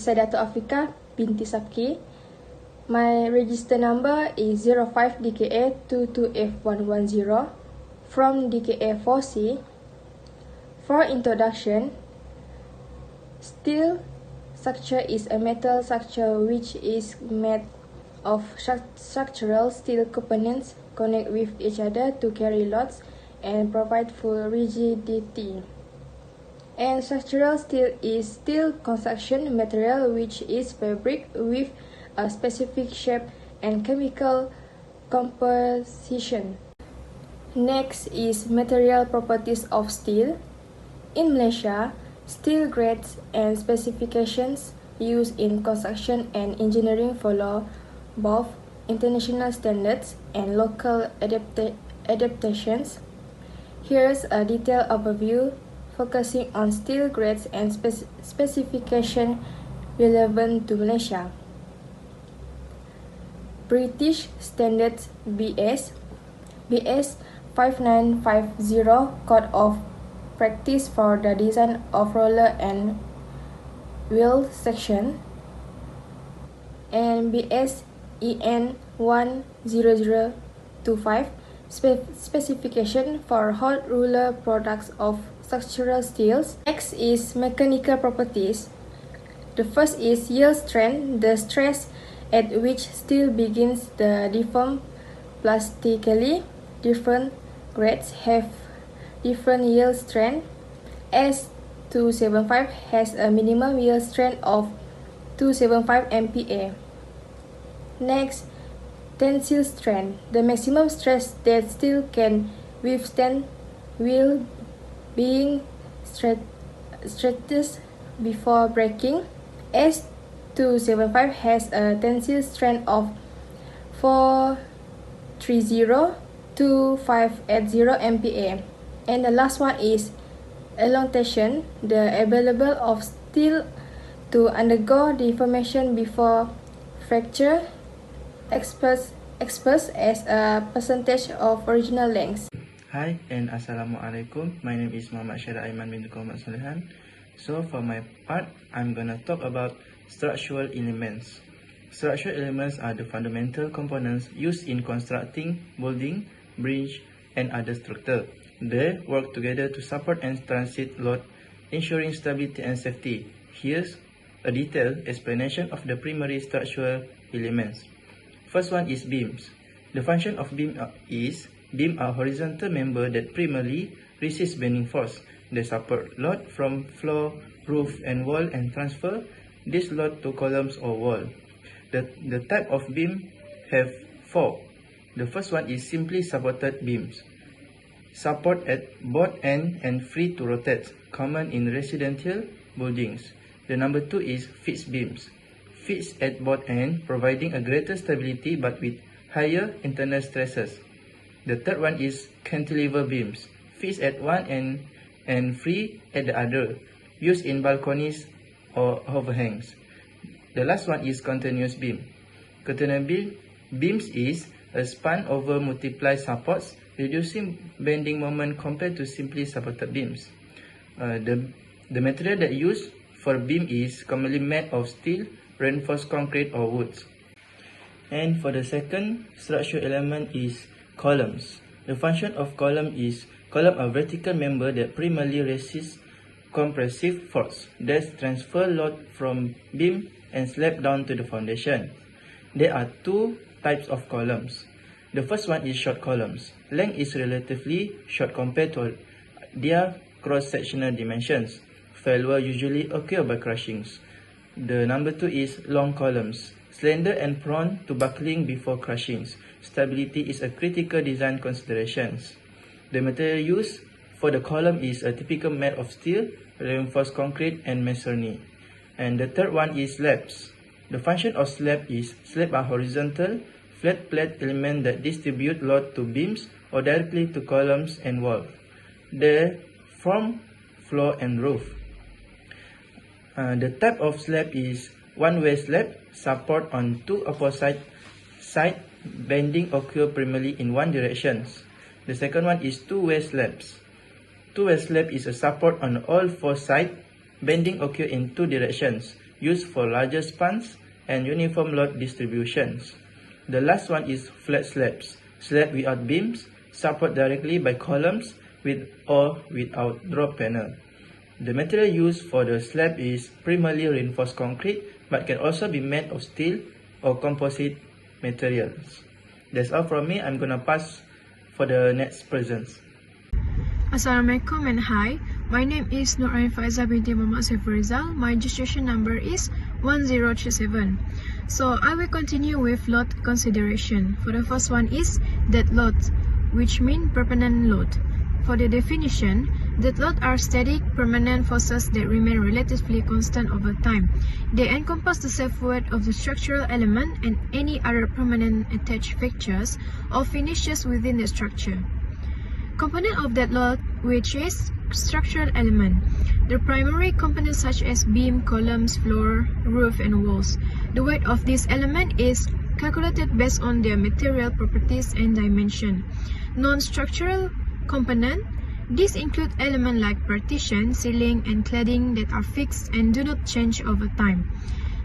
is Sadato Afika binti Sabki. My register number is 05DKA22F110 from DKA4C. For introduction, steel structure is a metal structure which is made of structural steel components connect with each other to carry loads and provide full rigidity. And structural steel is steel construction material which is fabric with a specific shape and chemical composition. Next is material properties of steel. In Malaysia, steel grades and specifications used in construction and engineering follow both international standards and local adaptations. Here's a detailed overview focusing on steel grades and specification relevant to Malaysia. British Standards BS 5950 Code of Practice for the Design of Roller and Wheel Section, and BS EN 10025 Specification for Hot Roller Products of Structural Steels. Next is mechanical properties. The first is yield strength, the stress at which steel begins to deform plastically. Different grades have different yield strength. S275 has a minimum yield strength of 275 MPa. Next, tensile strength. The maximum stress that steel can withstand will being stretched before breaking. S275 has a tensile strength of 430 to 580 MPa. And the last one is elongation, the availability of steel to undergo deformation before fracture, expressed as a percentage of original length. Hi and Assalamualaikum. My name is Muhammad Syara Aiman bin Muhammad Solehan. So for my part, I'm gonna talk about structural elements. Structural elements are the fundamental components used in constructing building, bridge, and other structure. They work together to support and transit load, ensuring stability and safety. Here's a detailed explanation of the primary structural elements. First one is beams. The function of beam is beam are horizontal member that primarily resist bending force. They support load from floor, roof, and wall and transfer this load to columns or wall. The type of beam have four. The first one is simply supported beams. Support at both end and free to rotate, common in residential buildings. The number two is fixed beams. Fixed at both ends, providing a greater stability but with higher internal stresses. The third one is cantilever beams. Fixed at one end and free at the other, used in balconies or overhangs. The last one is continuous beam. Continuous beams is a span over multiple supports, reducing bending moment compared to simply supported beams. The material that used for beam is commonly made of steel, reinforced concrete, or woods. And for the second structural element is columns. The function of column is column are vertical member that primarily resist compressive force that transfer load from beam and slab down to the foundation. There are two types of columns. The first one is short columns. Length is relatively short compared to their cross-sectional dimensions. Failure usually occur by crushings. The number two is long columns. Slender and prone to buckling before crushings. Stability is a critical design consideration. The material used for the column is a typical made of steel, reinforced concrete, and masonry. And the third one is slabs. The function of slab is slab are horizontal, flat plate elements that distribute load to beams or directly to columns and walls. They form floor and roof. The type of slab is one-way slab, support on two opposite sides, bending occur primarily in one direction. The second one is two-way slabs. Two-way slab is a support on all four sides, bending occur in two directions. used for larger spans and uniform load distributions. The last one is flat slabs, slab without beams, supported directly by columns with or without drop panel. The material used for the slab is primarily reinforced concrete, but can also be made of steel or composite materials. That's all from me. I'm gonna pass for the next presents. Assalamualaikum and hi. My name is Nur Ain Faiza binti Muhammad Saifrizal. My registration number is 1037. So I will continue with load consideration. For the first one is dead load, which means permanent load. For the definition, dead load are static, permanent forces that remain relatively constant over time. They encompass the self-weight of the structural element and any other permanent attached fixtures or finishes within the structure. Component of dead load, which is structural element. The primary components such as beam, columns, floor, roof, and walls. The weight of this element is calculated based on their material properties and dimension. Non-structural component. These include elements like partition, ceiling, and cladding that are fixed and do not change over time.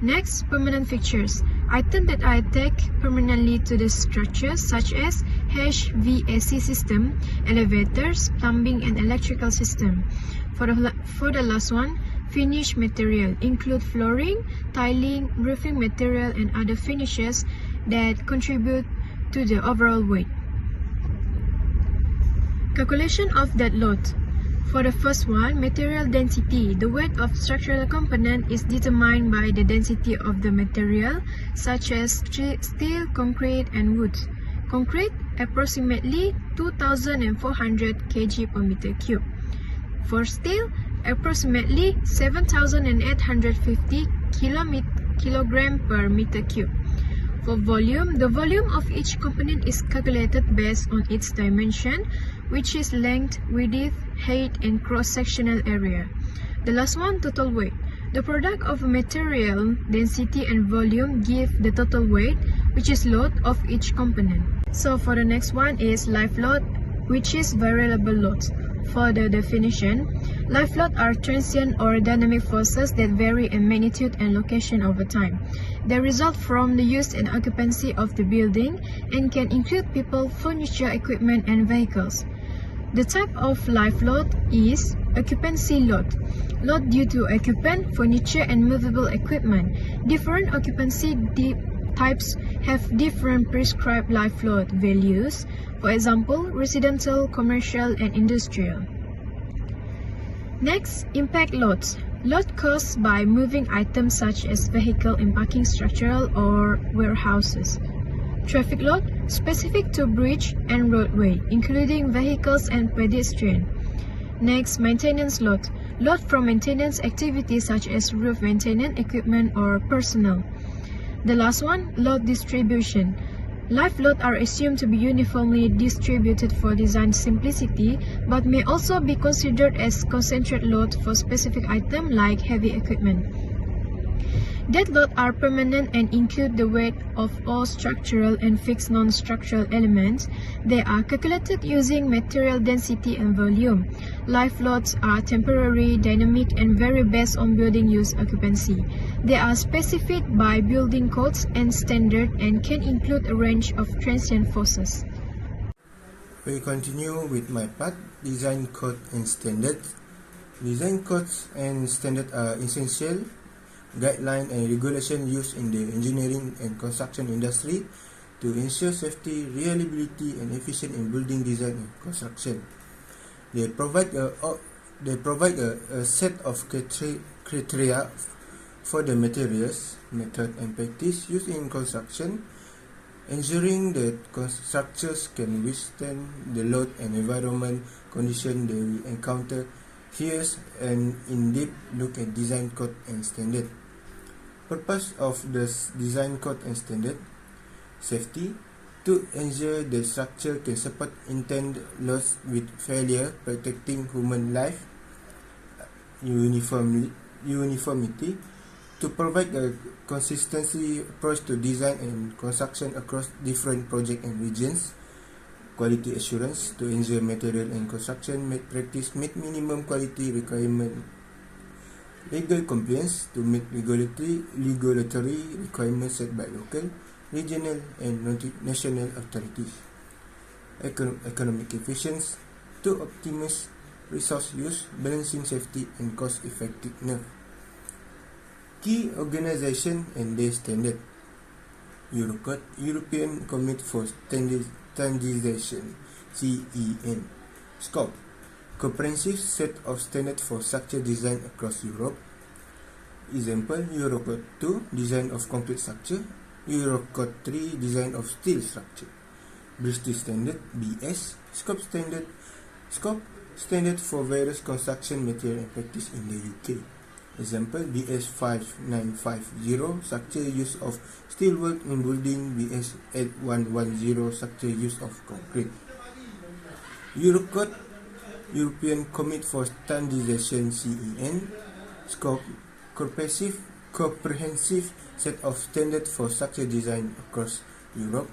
Next, permanent fixtures. Items that are attached permanently to the structure such as HVAC system, elevators, plumbing, and electrical system. For the last one, finished material include flooring, tiling, roofing material, and other finishes that contribute to the overall weight. Calculation of dead load. For the first one, material density. The weight of structural component is determined by the density of the material, such as steel, concrete, and wood. Concrete, approximately 2,400 kg per meter cube. For steel, approximately 7,850 kg per meter cube. For volume, the volume of each component is calculated based on its dimension, which is length, width, height, and cross-sectional area. The last one, total weight. The product of material density and volume give the total weight, which is load of each component. So for the next one is life load, which is variable load. For the definition, life load are transient or dynamic forces that vary in magnitude and location over time. They result from the use and occupancy of the building and can include people, furniture, equipment, and vehicles. The type of life load is occupancy load. Load due to occupant, furniture, and movable equipment. Different occupancy types have different prescribed life load values. For example, residential, commercial, and industrial. Next, impact loads. Load caused by moving items such as vehicle in parking structural or warehouses. Traffic load, specific to bridge and roadway, including vehicles and pedestrian. Next, maintenance load. Load from maintenance activities such as roof maintenance, equipment, or personnel. The last one, load distribution. Life load are assumed to be uniformly distributed for design simplicity, but may also be considered as concentrated load for specific items like heavy equipment. Dead load are permanent and include the weight of all structural and fixed non-structural elements. They are calculated using material density and volume. Life loads are temporary, dynamic, and vary based on building use occupancy. They are specified by building codes and standards and can include a range of transient forces. We continue with my part, design code and standards. Design codes and standards are essential guidelines and regulations used in the engineering and construction industry to ensure safety, reliability, and efficiency in building design and construction. They provide a set of criteria for the materials, method, and practice used in construction, ensuring that structures can withstand the load and environment conditions they will encounter. Here's an in-depth look at design code and standard. Purpose of the design code and standard: safety, to ensure the structure can support intended loads with failure, protecting human life. Uniformity, to provide a consistency approach to design and construction across different projects and regions. Quality assurance, to ensure material and construction practice meet minimum quality requirement. Legal compliance to meet regulatory requirements set by local, regional, and national authorities. Economic efficiency to optimize resource use, balancing safety and cost effectiveness. Key organization and their standard. Eurocode, European Committee for Standardization, CEN. Scope, comprehensive set of standards for structure design across Europe. Example, Eurocode 2, design of concrete structure. Eurocode 3, design of steel structure. British Standard, BS. Scope standard for various construction material and practice in the UK. Example, BS 5950, structure use of steelwork in building. BS 8110, structure use of concrete. Eurocode, European Committee for Standardization, CEN. Scope, comprehensive set of standards for structure design across Europe.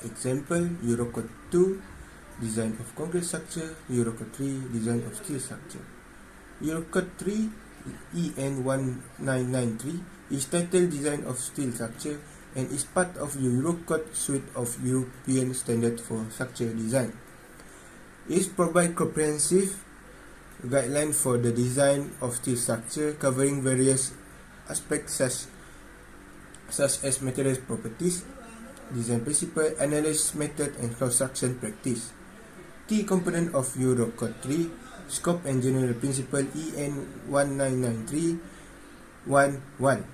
Example, Eurocode 2, design of concrete structure. Eurocode 3, design of steel structure. Eurocode 3 EN 1993 is titled Design of Steel Structure and is part of the Eurocode suite of European standards for structure design. It provides comprehensive guidelines for the design of steel structure covering various aspects such as material properties, design principle, analysis method, and construction practice. Key component of Eurocode 3, Scope and General Principle EN 1993-11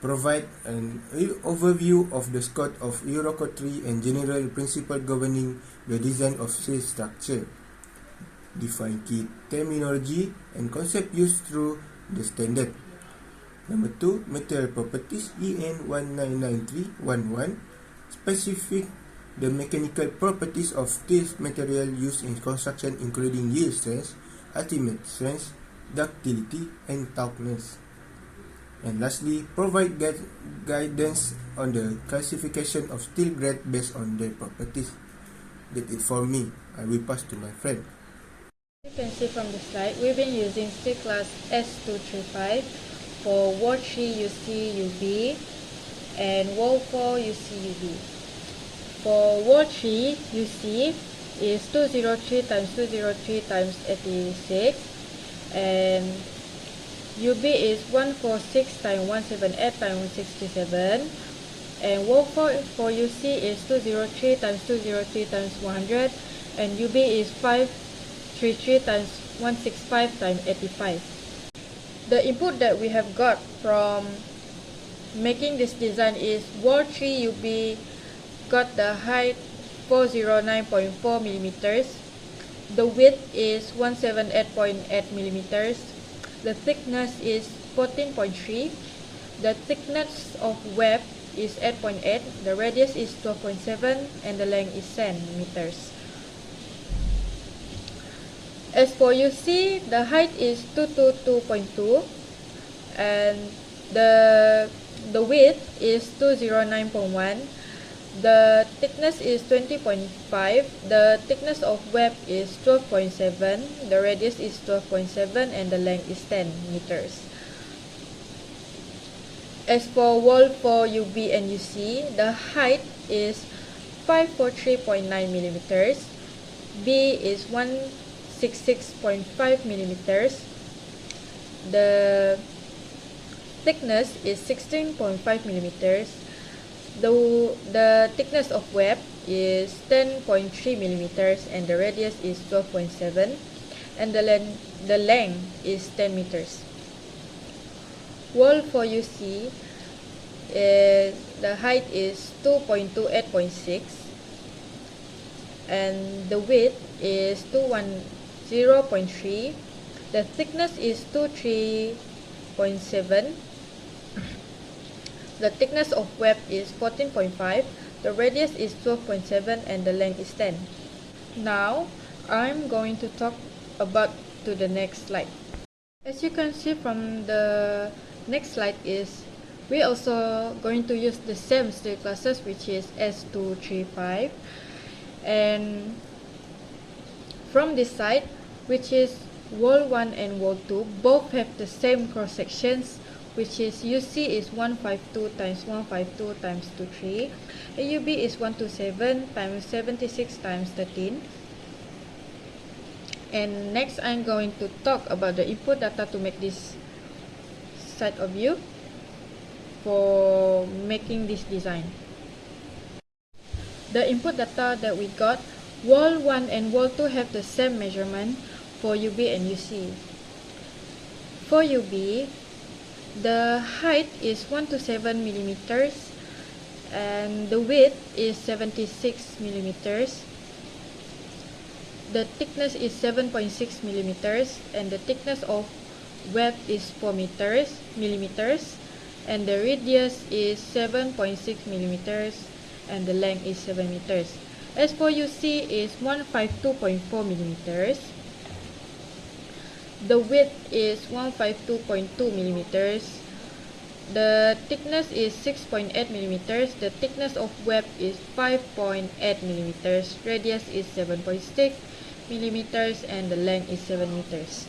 provide an overview of the scope of Eurocode 3 and general principle governing the design of steel structure. Define key terminology and concept used through the standard. Number 2, material properties EN 1993-11 specific the mechanical properties of steel material used in construction, including yield strength, ultimate strength, ductility, and toughness. And lastly, provide guidance on the classification of steel grade based on their properties. That's it for me. I will pass to my friend. You can see from the slide, we've been using steel class S235 for wall 3 UC-UB and wall 4 UC-UB. For wall 3 UC is 203 times 203 times 86 and UB is 146 times 178 times 167 and wall 4 for UC is 203 times 203 times 100 and UB is 533 times 165 times 85. The input that we have got from making this design is wall 3 UB got the height 409.4 millimeters, the width is 178.8 millimeters, the thickness is 14.3, the thickness of web is 8.8, the radius is 12.7, and the length is 10 meters. As for UC, the height is 222.2 and the width is 209.1. The thickness is 20.5, the thickness of web is 12.7, the radius is 12.7, and the length is 10 meters. As for wall 4 UB and UC, the height is 543.9 millimeters, B is 166.5 millimeters, the thickness is 16.5 millimeters, the thickness of web is 10.3 millimeters and the radius is 12.7 and the length is 10 meters. Wall for UC, the height is 2.28.6 and the width is 210.3. The thickness is 23.7. The thickness of web is 14.5, the radius is 12.7 and the length is 10. Now, I'm going to talk about to the next slide. As you can see from the next slide is, we also going to use the same steel classes which is S235 and from this side which is wall 1 and wall 2 both have the same cross sections, which is UC is 152 times 152 times 23, AUB is 127 times 76 times 13. And next I'm going to talk about the input data to make this side of view for making this design. The input data that we got, wall 1 and wall 2 have the same measurement for UB and UC. For UB, the height is 127 millimeters and the width is 76 millimeters. The thickness is 7.6 millimeters and the thickness of web is 4 millimeters and the radius is 7.6 millimeters and the length is 7 meters. As for UC is 152.4 millimeters. The width is 152.2 millimeters. The thickness is 6.8 millimeters. The thickness of web is 5.8 millimeters. Radius is 7.6 millimeters and the length is 7 meters.